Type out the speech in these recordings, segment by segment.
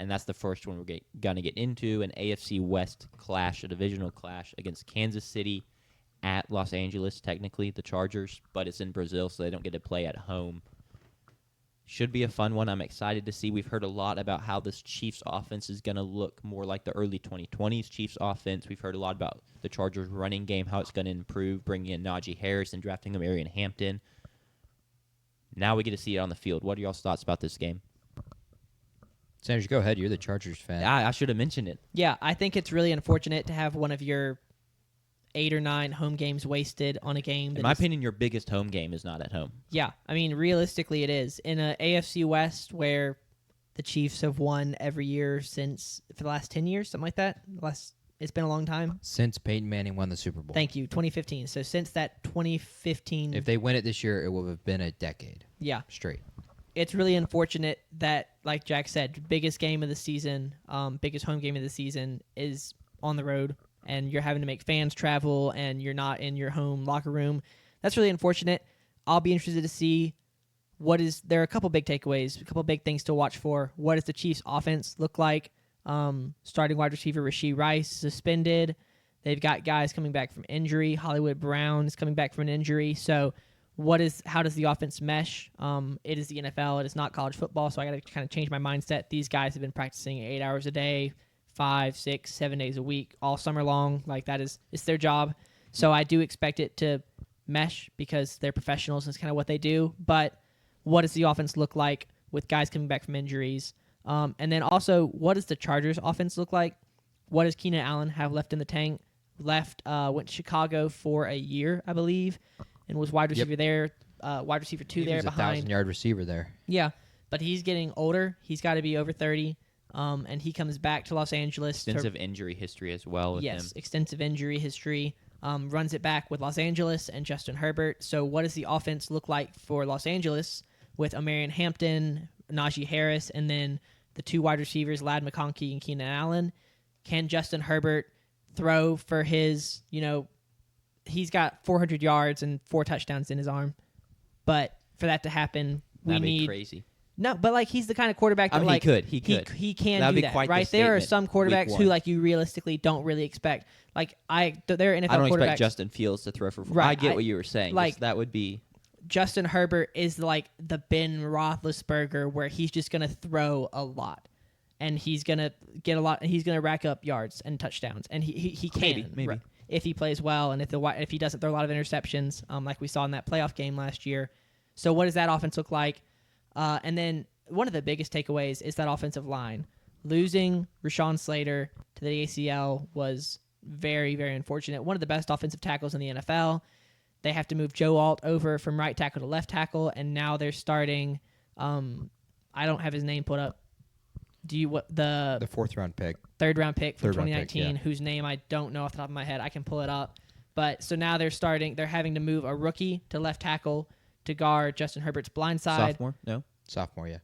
and that's the first one we're going to get into, an AFC West clash, a divisional clash against Kansas City at Los Angeles, technically, the Chargers, but it's in Brazil, so they don't get to play at home. Should be a fun one. I'm excited to see. We've heard a lot about how this Chiefs offense is going to look more like the early 2020s Chiefs offense. We've heard a lot about the Chargers running game, how it's going to improve, bringing in Najee Harris and drafting Marion Hampton. Now we get to see it on the field. What are y'all's thoughts about this game? Sanders, go ahead. You're the Chargers fan. I should have mentioned it. Yeah, I think it's really unfortunate to have one of your 8 or 9 home games wasted on a game. In my opinion, your biggest home game is not at home. Yeah, I mean, realistically, it is. In a AFC West where the Chiefs have won every year for the last 10 years, something like that. It's been a long time. Since Peyton Manning won the Super Bowl. Thank you, 2015. So since that 2015... If they win it this year, it will have been a decade. Yeah. Straight. It's really unfortunate that, like Jack said, biggest game of the season, biggest home game of the season is on the road, and you're having to make fans travel, and you're not in your home locker room. That's really unfortunate. I'll be interested to see there are a couple big takeaways, a couple big things to watch for. What does the Chiefs' offense look like? Starting wide receiver Rashee Rice suspended. They've got guys coming back from injury. Hollywood Brown is coming back from an injury. So how does the offense mesh? It is the NFL. It is not college football, so I got to kind of change my mindset. These guys have been practicing 8 hours a day, 5, 6, 7 days a week, all summer long. Like it's their job. So I do expect it to mesh because they're professionals and it's kind of what they do. But what does the offense look like with guys coming back from injuries? And then also, what does the Chargers offense look like? What does Keenan Allen have left in the tank? Went to Chicago for a year, I believe, and was wide receiver there, wide receiver 2 there behind. He was a 1,000-yard receiver there. Yeah, but he's getting older. He's got to be over 30, and he comes back to Los Angeles. Extensive injury history as well with him. Yes, extensive injury history. Runs it back with Los Angeles and Justin Herbert. So what does the offense look like for Los Angeles with Marion Hampton, Najee Harris, and then the 2 wide receivers, Ladd McConkey and Keenan Allen? Can Justin Herbert throw for his, he's got 400 yards and 4 touchdowns in his arm. But for that to happen, That'd be crazy. No, but he's the kind of quarterback that he could. He can That'd do be that, quite right? the There are statement some quarterbacks week who one. you realistically don't really expect. There are NFL quarterbacks. I don't expect Justin Fields to throw for 4. Right, I get what you were saying. That would be Justin Herbert is like the Ben Roethlisberger where he's just going to throw a lot. And he's going to get a lot, and he's going to rack up yards and touchdowns. And he can. Maybe. Right, if he plays well and if he doesn't throw a lot of interceptions, like we saw in that playoff game last year. So what does that offense look like? And then one of the biggest takeaways is that offensive line. Losing Rashawn Slater to the ACL was very, very unfortunate. One of the best offensive tackles in the NFL. They have to move Joe Alt over from right tackle to left tackle, and now they're starting. I don't have his name put up. Do you the 4th-round pick, 3rd-round pick from 2019, 2019, whose name I don't know off the top of my head. I can pull it up. But so now they're having to move a rookie to left tackle to guard Justin Herbert's blind side. sophomore. No, sophomore. Yeah,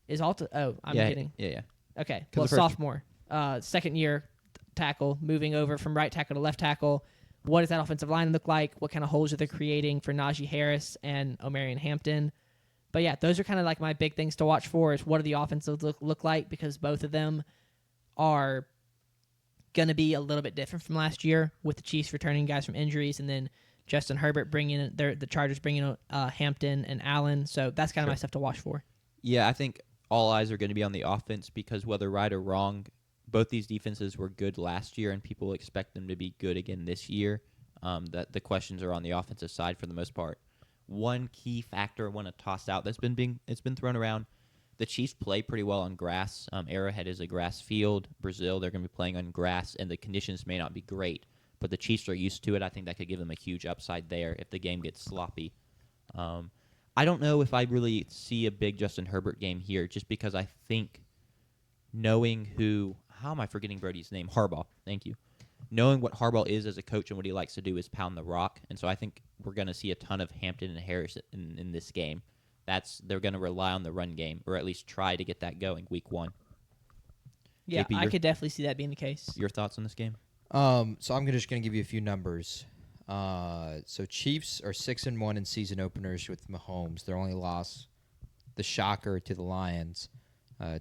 is Alt? Oh, I'm kidding. Yeah. Okay, well, sophomore, 2nd year tackle, moving over from right tackle to left tackle. What does that offensive line look like? What kind of holes are they creating for Najee Harris and Omarion Hampton? But yeah, those are kind of like my big things to watch for is what do the offenses look like, because both of them are going to be a little bit different from last year with the Chiefs returning guys from injuries and then Justin Herbert bringing in the Chargers bringing in Hampton and Allen. So that's kind of my stuff to watch for. Yeah, I think all eyes are going to be on the offense because whether right or wrong, both these defenses were good last year and people expect them to be good again this year. That the questions are on the offensive side for the most part. One key factor I want to toss out it's been thrown around. The Chiefs play pretty well on grass. Arrowhead is a grass field. Brazil, they're going to be playing on grass, and the conditions may not be great, but the Chiefs are used to it. I think that could give them a huge upside there if the game gets sloppy. I don't know if I really see a big Justin Herbert game here just because I think knowing how am I forgetting Brody's name? Harbaugh. Thank you. Knowing what Harbaugh is as a coach and what he likes to do is pound the rock. And so I think we're going to see a ton of Hampton and Harris in this game. They're going to rely on the run game, or at least try to get that going week 1. Yeah, JP, I could definitely see that being the case. Your thoughts on this game? So I'm just going to give you a few numbers. So Chiefs are 6-1 in season openers with Mahomes. Their only loss, the shocker to the Lions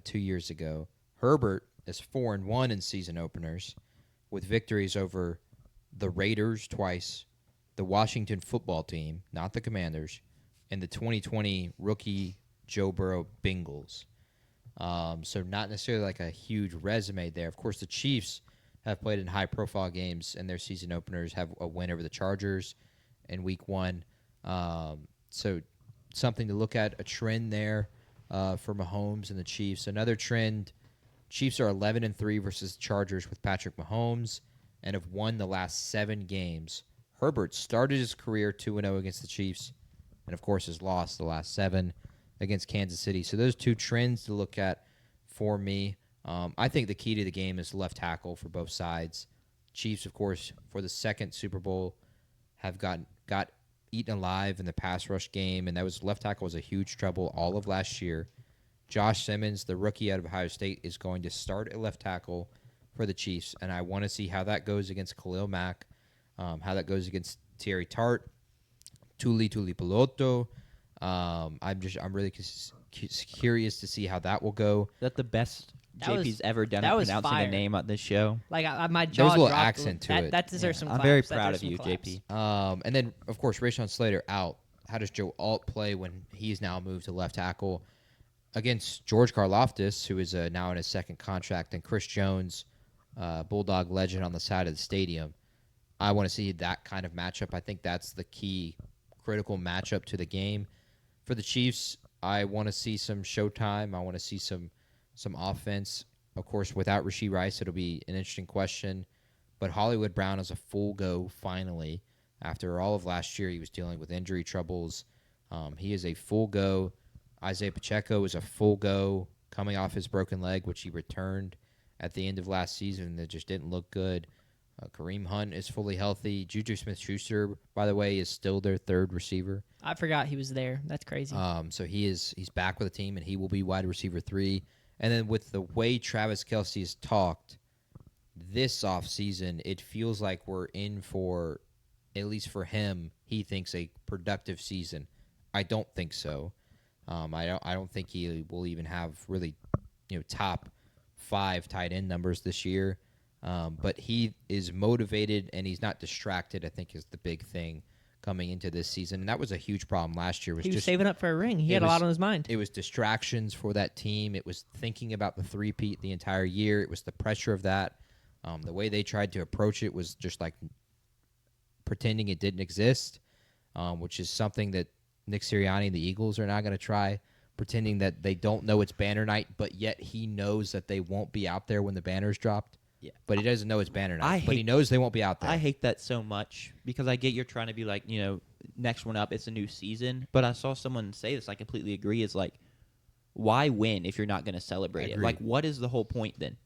2 years ago. Herbert is 4-1 in season openers, with victories over the Raiders twice, the Washington football team, not the Commanders, and the 2020 rookie Joe Burrow Bengals. So not necessarily like a huge resume there. Of course, the Chiefs have played in high-profile games, and their season openers have a win over the Chargers in Week 1. So something to look at, a trend there for Mahomes and the Chiefs. Another trend, Chiefs are 11-3 versus Chargers with Patrick Mahomes and have won the last 7 games. Herbert started his career 2-0 against the Chiefs and, of course, has lost the last 7 against Kansas City. So those 2 trends to look at for me. I think the key to the game is left tackle for both sides. Chiefs, of course, for the second Super Bowl, have got eaten alive in the pass rush game, and that was left tackle was a huge trouble all of last year. Josh Simmons, the rookie out of Ohio State, is going to start at left tackle for the Chiefs, and I want to see how that goes against Khalil Mack, how that goes against Thierry Tart, Tuli Tulipiloto. I'm really curious to see how that will go. Is that the best That was- JP's ever done that at was pronouncing fire. a name on this show? Like my jaw There's a little dropped accent to it. That deserves some I'm claps. very That proud deserves of you, some claps. JP. And then, of course, Rashawn Slater out. How does Joe Alt play when he's now moved to left tackle against George Karlaftis, who is now in his second contract, and Chris Jones, Bulldog legend on the side of the stadium? I want to see that kind of matchup. I think that's the key critical matchup to the game. For the Chiefs, I want to see some showtime. I want to see some offense. Of course, without Rashee Rice, it'll be an interesting question. But Hollywood Brown is a full go finally. After all of last year, he was dealing with injury troubles. He is a full go. Isaiah Pacheco is a full go coming off his broken leg, which he returned at the end of last season. That just didn't look good. Kareem Hunt is fully healthy. Juju Smith-Schuster, by the way, is still their third receiver. I forgot he was there. That's crazy. So he's back with the team, and he will be wide receiver 3. And then with the way Travis Kelce has talked this offseason, it feels like we're in for, at least for him, he thinks a productive season. I don't think so. I don't think he will even have really, top 5 tight end numbers this year. But he is motivated and he's not distracted, I think, is the big thing coming into this season. And that was a huge problem last year. He was saving up for a ring. He had a lot on his mind. It was distractions for that team. It was thinking about the three-peat the entire year. It was the pressure of that. The way they tried to approach it was just like pretending it didn't exist, which is something that Nick Sirianni and the Eagles are now going to try, pretending that they don't know it's banner night, but yet he knows that they won't be out there when the banner's dropped. Yeah. But he doesn't know it's banner night. But he knows they won't be out there. I hate that so much because I get you're trying to be like, next one up, it's a new season. But I saw someone say this, I completely agree. It's like, why win if you're not going to celebrate it? Like, what is the whole point then?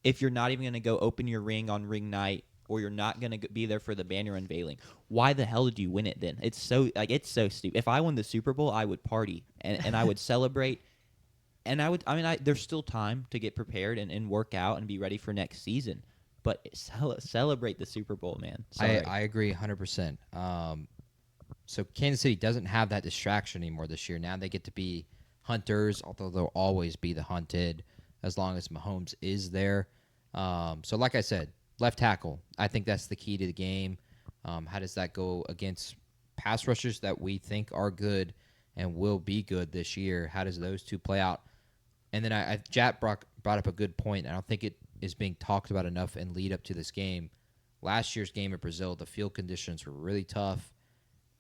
If you're not even going to go open your ring on ring night or you're not going to be there for the banner unveiling, why the hell did you win it then? It's so stupid. If I won the Super Bowl, I would party and I would celebrate. And there's still time to get prepared and work out and be ready for next season. But celebrate the Super Bowl, man. I agree 100%. So Kansas City doesn't have that distraction anymore this year. Now they get to be hunters, although they'll always be the hunted as long as Mahomes is there. So like I said, left tackle, I think that's the key to the game. How does that go against pass rushers that we think are good and will be good this year? How does those two play out? And then Jack brought up a good point. I don't think it is being talked about enough in lead up to this game. Last year's game in Brazil, the field conditions were really tough,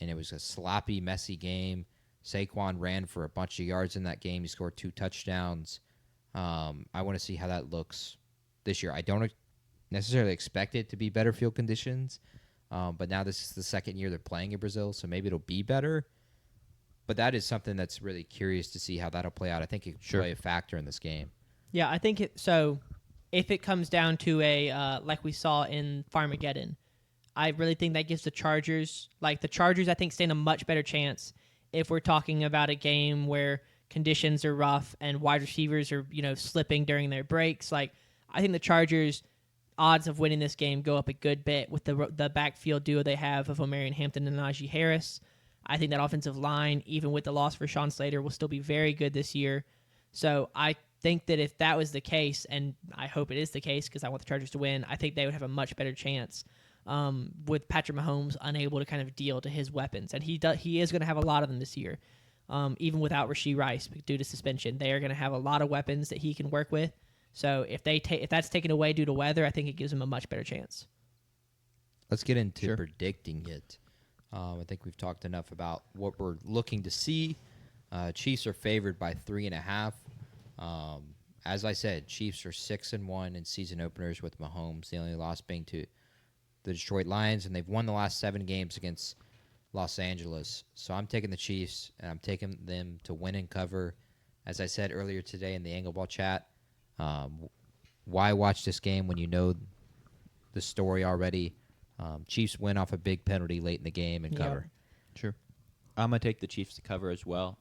and it was a sloppy, messy game. Saquon ran for a bunch of yards in that game. He scored 2 touchdowns. I want to see how that looks this year. I don't necessarily expect it to be better field conditions, but now this is the second year they're playing in Brazil, so maybe it'll be better. But that is something that's really curious to see how that'll play out. I think it could play a factor in this game. Yeah, I think so. If it comes down to a like we saw in Farmageddon, I really think that gives the Chargers, I think, stand a much better chance if we're talking about a game where conditions are rough and wide receivers are, slipping during their breaks. I think the Chargers' odds of winning this game go up a good bit with the backfield duo they have of Omarion Hampton and Najee Harris. I think that offensive line, even with the loss for Sean Slater, will still be very good this year. So I think that if that was the case, and I hope it is the case because I want the Chargers to win, I think they would have a much better chance with Patrick Mahomes unable to kind of deal to his weapons. And he is going to have a lot of them this year, even without Rashee Rice due to suspension. They are going to have a lot of weapons that he can work with. So if that's taken away due to weather, I think it gives him a much better chance. Let's get into Sure. predicting it. I think we've talked enough about what we're looking to see. Chiefs are favored by 3.5. As I said, Chiefs are 6-1 in season openers with Mahomes. The only loss being to the Detroit Lions, and they've won the last 7 games against Los Angeles. So I'm taking the Chiefs, and I'm taking them to win and cover. As I said earlier today in the Angle Ball chat, why watch this game when you know the story already? Chiefs win off a big penalty late in the game and cover. Sure. I'm going to take the Chiefs to cover as well.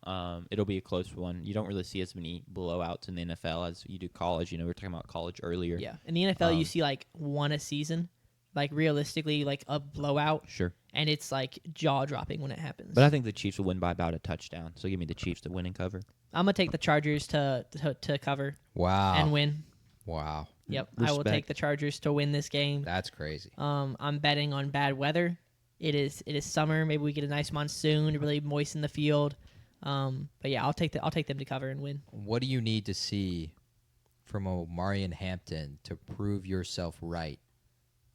It'll be a close one. You don't really see as many blowouts in the NFL as you do college. You know, we were talking about college earlier. Yeah. In the NFL, you see like one a season, like realistically, like a blowout. Sure. And it's like jaw-dropping when it happens. But I think the Chiefs will win by about a touchdown. So give me the Chiefs to win and cover. I'm going to take the Chargers to cover Wow. and win. Wow. Yep. I will Respect. take the Chargers to win this game. That's crazy. I'm betting on bad weather. It is summer. Maybe we get a nice monsoon to really moisten the field. But yeah, I'll take them to cover and win. What do you need to see from Omarion Hampton to prove yourself right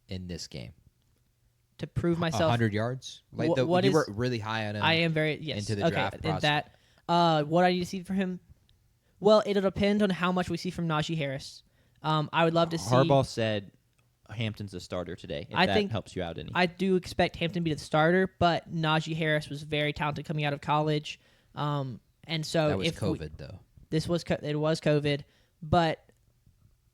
in this game? To prove myself, 100 yards? Like What you is- were really high on him. I am very yes. into the okay, draft and process. that what I need to see from him. Well, it'll depend on how much we see from Najee Harris. I would love to see. Harbaugh said Hampton's a starter today. If I that think- helps you out any. I do expect Hampton to be the starter, but Najee Harris was very talented coming out of college. And so That was if COVID, though. it was COVID, but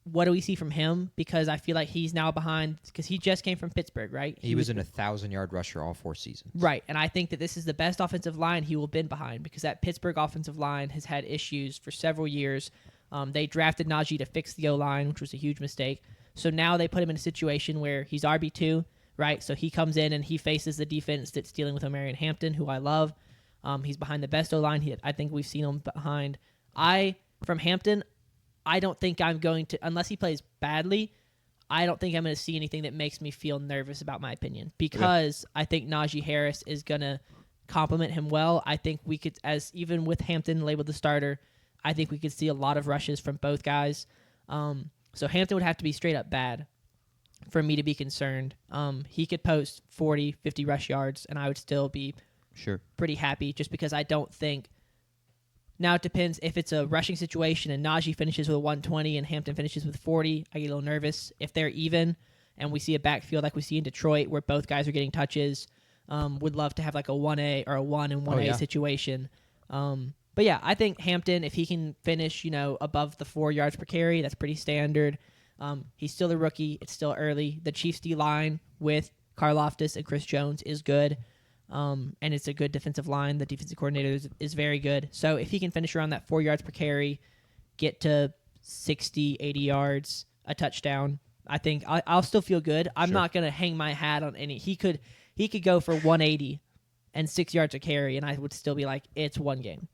what do we see from him? Because I feel like he's now behind because he just came from Pittsburgh, right? He was an 1,000-yard rusher all 4 seasons. Right, and I think that this is the best offensive line he will have been behind because that Pittsburgh offensive line has had issues for several years. They drafted Najee to fix the O-line, which was a huge mistake. So now they put him in a situation where he's RB2, right? So he comes in and he faces the defense that's dealing with Omarion Hampton, who I love. He's behind the best O-line I think we've seen him behind. From Hampton, I don't think I'm going to, unless he plays badly, I don't think I'm going to see anything that makes me feel nervous about my opinion because I think Najee Harris is going to complement him well. I think we could, even with Hampton labeled the starter, I think we could see a lot of rushes from both guys. So Hampton would have to be straight up bad for me to be concerned. He could post 40, 50 rush yards, and I would still be Sure. pretty happy just because I don't think. Now it depends if it's a rushing situation and Najee finishes with a 120 and Hampton finishes with 40. I get a little nervous. If they're even and we see a backfield like we see in Detroit where both guys are getting touches, would love to have like a 1A or a 1 and 1A situation. But yeah, I think Hampton, if he can finish, above the 4 yards per carry, that's pretty standard. He's still a rookie. It's still early. The Chiefs D line with Karlaftis and Chris Jones is good. And it's a good defensive line. The defensive coordinator is very good. So if he can finish around that 4 yards per carry, get to 60, 80 yards, a touchdown, I think I'll still feel good. I'm not going to hang my hat on any. He could go for 180 and 6 yards a carry, and I would still be like, it's one game.